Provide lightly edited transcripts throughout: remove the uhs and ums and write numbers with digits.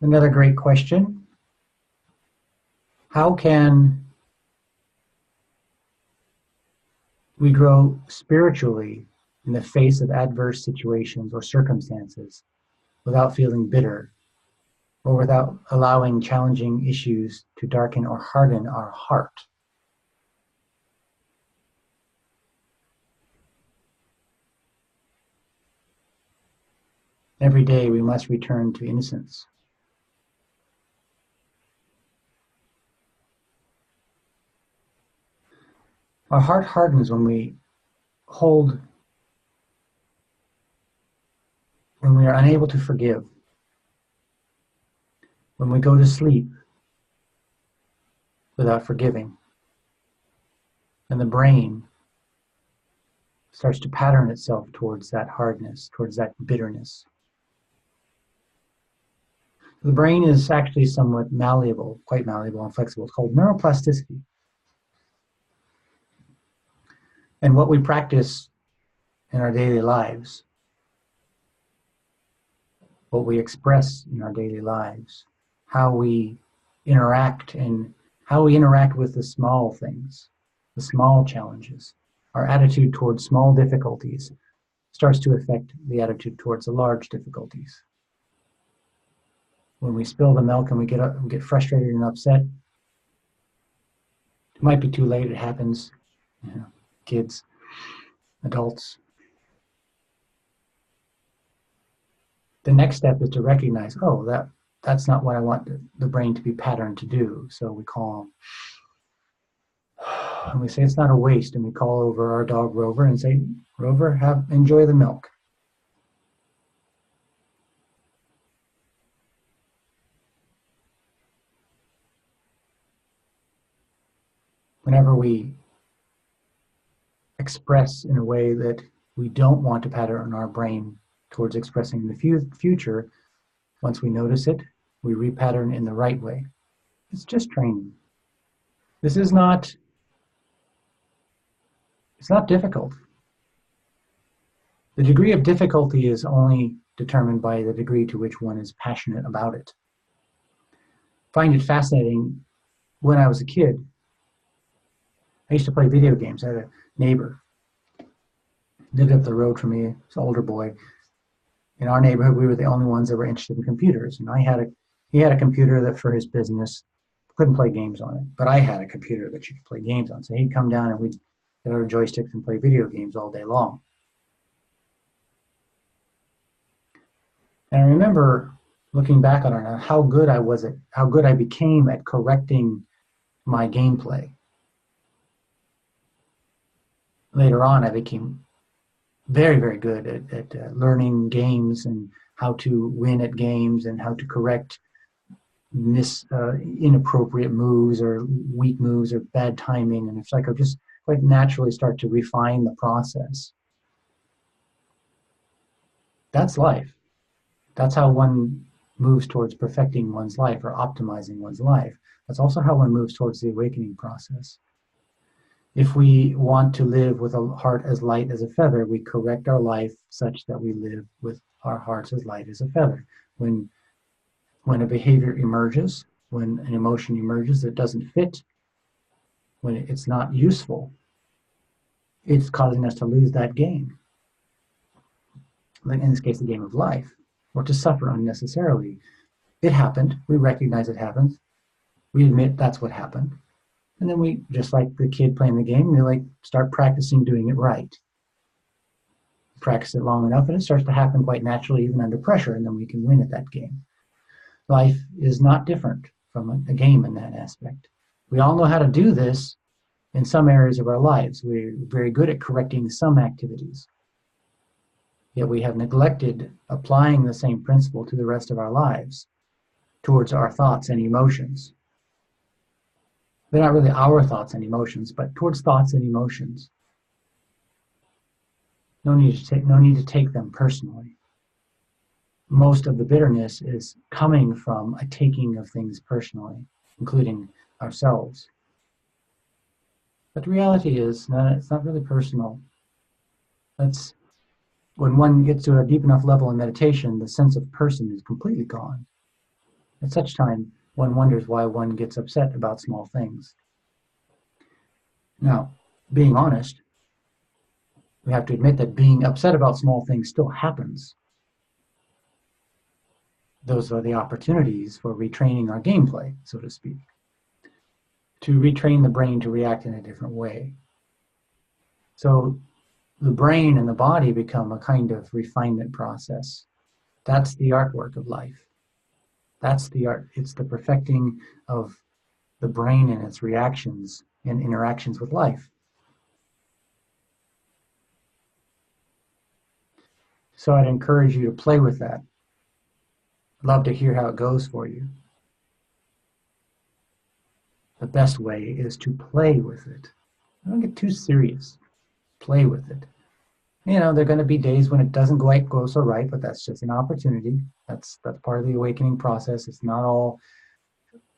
Another great question. How can we grow spiritually in the face of adverse situations or circumstances without feeling bitter or without allowing challenging issues to darken or harden our heart? Every day we must return to innocence. Our heart hardens when we are unable to forgive, when we go to sleep without forgiving, and the brain starts to pattern itself towards that hardness, towards that bitterness. The brain is actually somewhat malleable, quite malleable and flexible. It's called neuroplasticity. And what we practice in our daily lives, what we express in our daily lives, how we interact with the small things, the small challenges, our attitude towards small difficulties starts to affect the attitude towards the large difficulties. When we spill the milk and we get frustrated and upset, it might be too late. It happens. Kids, adults. The next step is to recognize, that's not what I want the brain to be patterned to do. So we calm. And we say it's not a waste, and we call over our dog Rover and say, Rover, enjoy the milk. Whenever we express in a way that we don't want to pattern our brain towards expressing in the future, once we notice it, we repattern in the right way. It's just training. It's not difficult. The degree of difficulty is only determined by the degree to which one is passionate about it. I find it fascinating. When I was a kid, I used to play video games. I had a neighbor, lived up the road from me, he's an older boy. In our neighborhood, we were the only ones that were interested in computers. And he had a computer that for his business, couldn't play games on it. But I had a computer that you could play games on. So he'd come down and we'd get our joysticks and play video games all day long. And I remember looking back on it and how good I became at correcting my gameplay. Later on, I became very, very good at learning games and how to win at games and how to correct inappropriate moves or weak moves or bad timing. And it's like I just quite naturally start to refine the process. That's life. That's how one moves towards perfecting one's life or optimizing one's life. That's also how one moves towards the awakening process. If we want to live with a heart as light as a feather, we correct our life such that we live with our hearts as light as a feather. When a behavior emerges, when an emotion emerges that doesn't fit, when it's not useful, it's causing us to lose that game. In this case, the game of life, or to suffer unnecessarily. It happened. We recognize it happens. We admit that's what happened. And then we, just like the kid playing the game, we start practicing doing it right. Practice it long enough and it starts to happen quite naturally even under pressure, and then we can win at that game. Life is not different from a game in that aspect. We all know how to do this in some areas of our lives. We're very good at correcting some activities. Yet we have neglected applying the same principle to the rest of our lives, towards our thoughts and emotions. They're not really our thoughts and emotions, but towards thoughts and emotions. No need to take them personally. Most of the bitterness is coming from a taking of things personally, including ourselves. But the reality is, it's not really personal. When one gets to a deep enough level in meditation, the sense of person is completely gone. At such time, one wonders why one gets upset about small things. Now, being honest, we have to admit that being upset about small things still happens. Those are the opportunities for retraining our gameplay, so to speak, to retrain the brain to react in a different way. So the brain and the body become a kind of refinement process. That's the artwork of life. That's the art. It's the perfecting of the brain and its reactions and interactions with life. So I'd encourage you to play with that. I'd love to hear how it goes for you. The best way is to play with it. Don't get too serious. Play with it. You know, there are going to be days when it doesn't quite go so right, but that's just an opportunity. That's part of the awakening process. It's not all,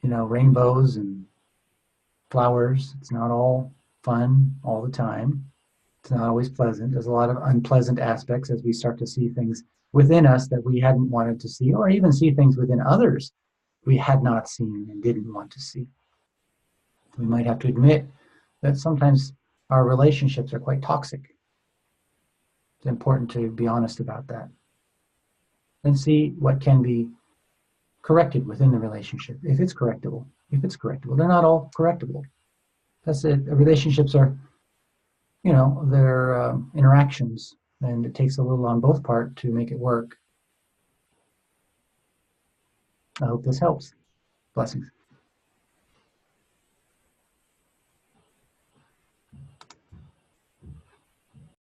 rainbows and flowers. It's not all fun all the time. It's not always pleasant. There's a lot of unpleasant aspects as we start to see things within us that we hadn't wanted to see, or even see things within others we had not seen and didn't want to see. We might have to admit that sometimes our relationships are quite toxic. It's important to be honest about that and see what can be corrected within the relationship, if it's correctable. They're not all correctable. That's it. Relationships are, they're interactions, and it takes a little on both part to make it work. I hope this helps. Blessings.